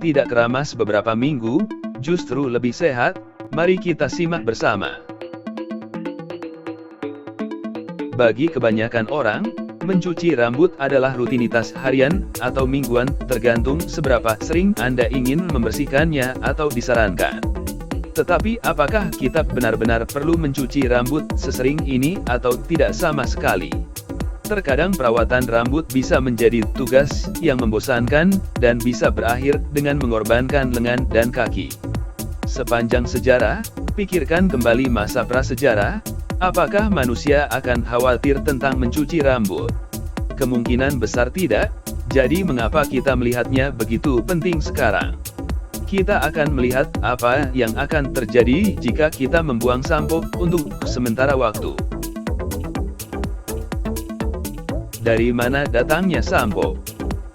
tidak keramas beberapa minggu, justru lebih sehat? Mari kita simak bersama. Bagi kebanyakan orang, mencuci rambut adalah rutinitas harian atau mingguan, tergantung seberapa sering Anda ingin membersihkannya atau disarankan. Tetapi apakah kita benar-benar perlu mencuci rambut sesering ini atau tidak sama sekali? Terkadang perawatan rambut bisa menjadi tugas yang membosankan dan bisa berakhir dengan mengorbankan lengan dan kaki. Sepanjang sejarah, pikirkan kembali masa prasejarah, apakah manusia akan khawatir tentang mencuci rambut? Kemungkinan besar tidak, jadi mengapa kita melihatnya begitu penting sekarang? Kita akan melihat apa yang akan terjadi jika kita membuang sampo untuk sementara waktu. Dari mana datangnya sampo?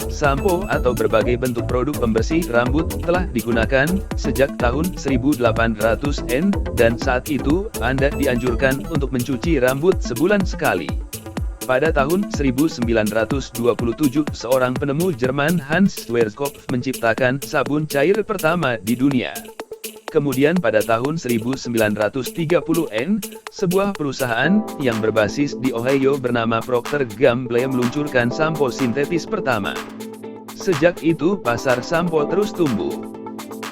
Sampo atau berbagai bentuk produk pembersih rambut telah digunakan sejak tahun 1800-an, dan saat itu Anda dianjurkan untuk mencuci rambut sebulan sekali. Pada tahun 1927, seorang penemu Jerman Hans Schwarzkopf menciptakan sabun cair pertama di dunia. Kemudian pada tahun 1930-an, sebuah perusahaan yang berbasis di Ohio bernama Procter & Gamble meluncurkan sampo sintetis pertama. Sejak itu pasar sampo terus tumbuh.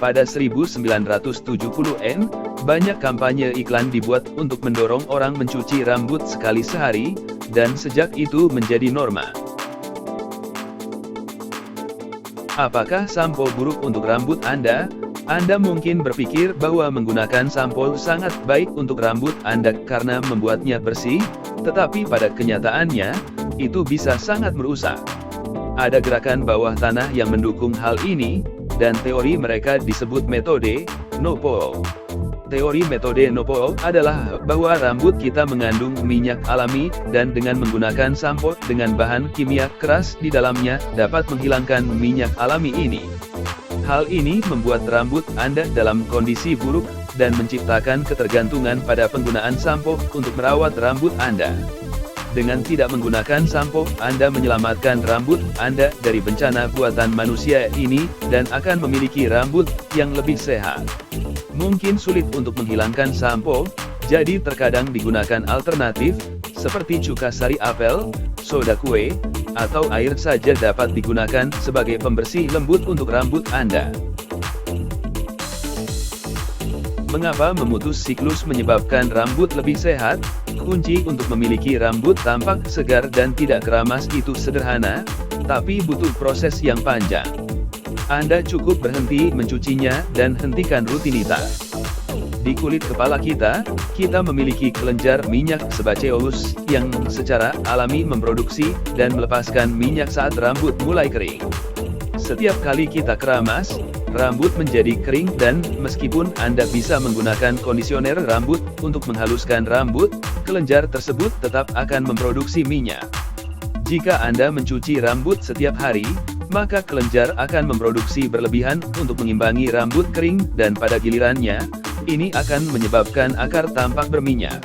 Pada 1970-an, banyak kampanye iklan dibuat untuk mendorong orang mencuci rambut sekali sehari, dan sejak itu menjadi norma. Apakah sampo buruk untuk rambut Anda? Anda mungkin berpikir bahwa menggunakan sampo sangat baik untuk rambut Anda karena membuatnya bersih, tetapi pada kenyataannya, itu bisa sangat merusak. Ada gerakan bawah tanah yang mendukung hal ini, dan teori mereka disebut metode No-Poo. Teori metode No-Poo adalah bahwa rambut kita mengandung minyak alami, dan dengan menggunakan sampo dengan bahan kimia keras di dalamnya dapat menghilangkan minyak alami ini. Hal ini membuat rambut Anda dalam kondisi buruk, dan menciptakan ketergantungan pada penggunaan sampo untuk merawat rambut Anda. Dengan tidak menggunakan sampo, Anda menyelamatkan rambut Anda dari bencana buatan manusia ini, dan akan memiliki rambut yang lebih sehat. Mungkin sulit untuk menghilangkan sampo, jadi terkadang digunakan alternatif, seperti cuka sari apel, soda kue, atau air saja dapat digunakan sebagai pembersih lembut untuk rambut Anda. Mengapa memutus siklus menyebabkan rambut lebih sehat? Kunci untuk memiliki rambut tampak segar dan tidak keramas itu sederhana, tapi butuh proses yang panjang. Anda cukup berhenti mencucinya dan hentikan rutinitas. Di kulit kepala kita memiliki kelenjar minyak sebaceous yang secara alami memproduksi dan melepaskan minyak saat rambut mulai kering. Setiap kali kita keramas, rambut menjadi kering, dan meskipun Anda bisa menggunakan kondisioner rambut untuk menghaluskan rambut, kelenjar tersebut tetap akan memproduksi minyak. Jika Anda mencuci rambut setiap hari, maka kelenjar akan memproduksi berlebihan untuk mengimbangi rambut kering, dan pada gilirannya, ini akan menyebabkan akar tampak berminyak.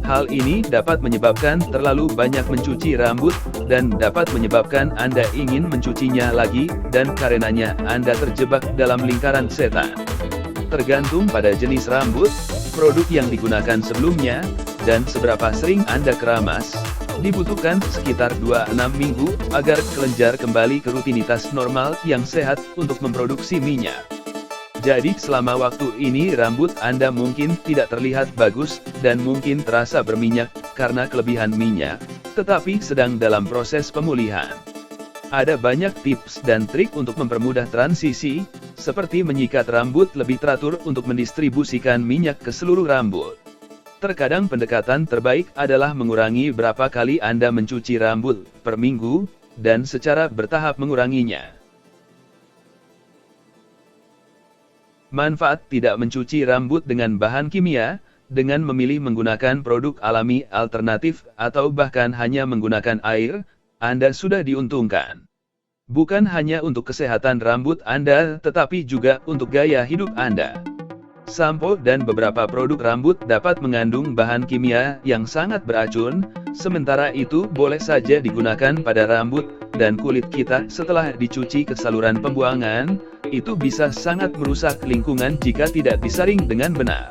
Hal ini dapat menyebabkan terlalu banyak mencuci rambut, dan dapat menyebabkan Anda ingin mencucinya lagi, dan karenanya Anda terjebak dalam lingkaran setan. Tergantung pada jenis rambut, produk yang digunakan sebelumnya, dan seberapa sering Anda keramas, dibutuhkan sekitar 2-6 minggu agar kelenjar kembali ke rutinitas normal yang sehat untuk memproduksi minyak. Jadi selama waktu ini rambut Anda mungkin tidak terlihat bagus, dan mungkin terasa berminyak karena kelebihan minyak, tetapi sedang dalam proses pemulihan. Ada banyak tips dan trik untuk mempermudah transisi, seperti menyikat rambut lebih teratur untuk mendistribusikan minyak ke seluruh rambut. Terkadang pendekatan terbaik adalah mengurangi berapa kali Anda mencuci rambut per minggu, dan secara bertahap menguranginya. Manfaat tidak mencuci rambut dengan bahan kimia, dengan memilih menggunakan produk alami alternatif, atau bahkan hanya menggunakan air, Anda sudah diuntungkan. Bukan hanya untuk kesehatan rambut Anda, tetapi juga untuk gaya hidup Anda. Sampo dan beberapa produk rambut dapat mengandung bahan kimia yang sangat beracun, sementara itu boleh saja digunakan pada rambut dan kulit kita setelah dicuci ke saluran pembuangan, itu bisa sangat merusak lingkungan jika tidak disaring dengan benar.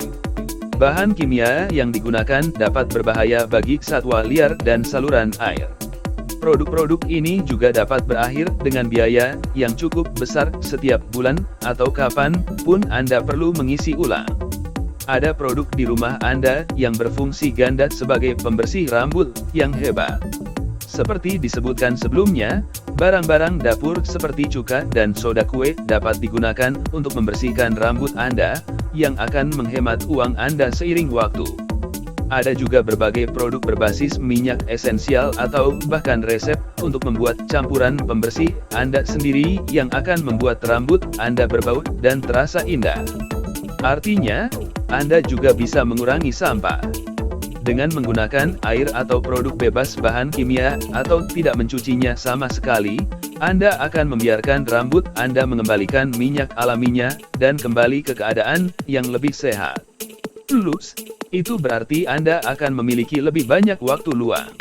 Bahan kimia yang digunakan dapat berbahaya bagi satwa liar dan saluran air. Produk-produk ini juga dapat berakhir dengan biaya yang cukup besar setiap bulan, atau kapan pun Anda perlu mengisi ulang. Ada produk di rumah Anda yang berfungsi ganda sebagai pembersih rambut yang hebat. Seperti disebutkan sebelumnya, barang-barang dapur seperti cuka dan soda kue dapat digunakan untuk membersihkan rambut Anda, yang akan menghemat uang Anda seiring waktu. Ada juga berbagai produk berbasis minyak esensial atau bahkan resep untuk membuat campuran pembersih Anda sendiri yang akan membuat rambut Anda berbau dan terasa indah. Artinya, Anda juga bisa mengurangi sampah. Dengan menggunakan air atau produk bebas bahan kimia atau tidak mencucinya sama sekali, Anda akan membiarkan rambut Anda mengembalikan minyak alaminya dan kembali ke keadaan yang lebih sehat. Plus, itu berarti Anda akan memiliki lebih banyak waktu luang.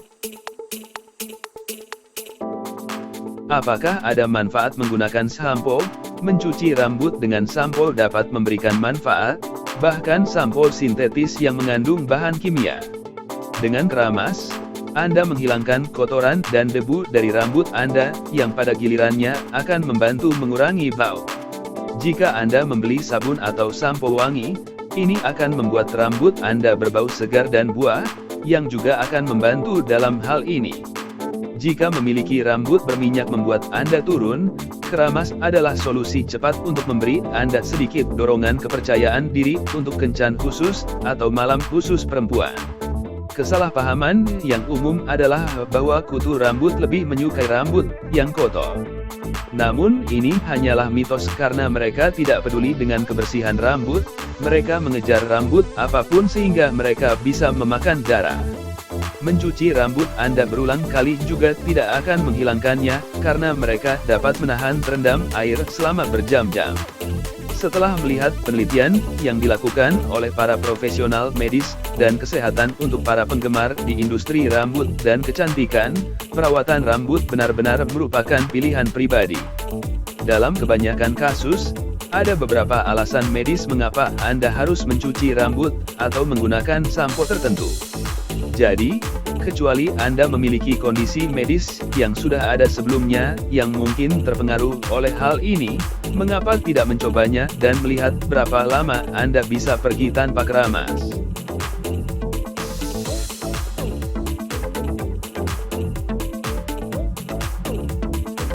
Apakah ada manfaat menggunakan sampo? Mencuci rambut dengan sampo dapat memberikan manfaat, bahkan sampo sintetis yang mengandung bahan kimia. Dengan keramas, Anda menghilangkan kotoran dan debu dari rambut Anda, yang pada gilirannya akan membantu mengurangi bau. Jika Anda membeli sabun atau sampo wangi, ini akan membuat rambut Anda berbau segar dan buah, yang juga akan membantu dalam hal ini. Jika memiliki rambut berminyak membuat Anda turun, keramas adalah solusi cepat untuk memberi Anda sedikit dorongan kepercayaan diri untuk kencan khusus, atau malam khusus perempuan. Kesalahpahaman yang umum adalah bahwa kutu rambut lebih menyukai rambut yang kotor. Namun, ini hanyalah mitos karena mereka tidak peduli dengan kebersihan rambut, mereka mengejar rambut apapun sehingga mereka bisa memakan darah. Mencuci rambut Anda berulang kali juga tidak akan menghilangkannya, karena mereka dapat menahan terendam air selama berjam-jam. Setelah melihat penelitian yang dilakukan oleh para profesional medis dan kesehatan untuk para penggemar di industri rambut dan kecantikan, perawatan rambut benar-benar merupakan pilihan pribadi. Dalam kebanyakan kasus, ada beberapa alasan medis mengapa Anda harus mencuci rambut atau menggunakan sampo tertentu. Jadi, kecuali Anda memiliki kondisi medis yang sudah ada sebelumnya yang mungkin terpengaruh oleh hal ini, mengapa tidak mencobanya dan melihat berapa lama Anda bisa pergi tanpa keramas?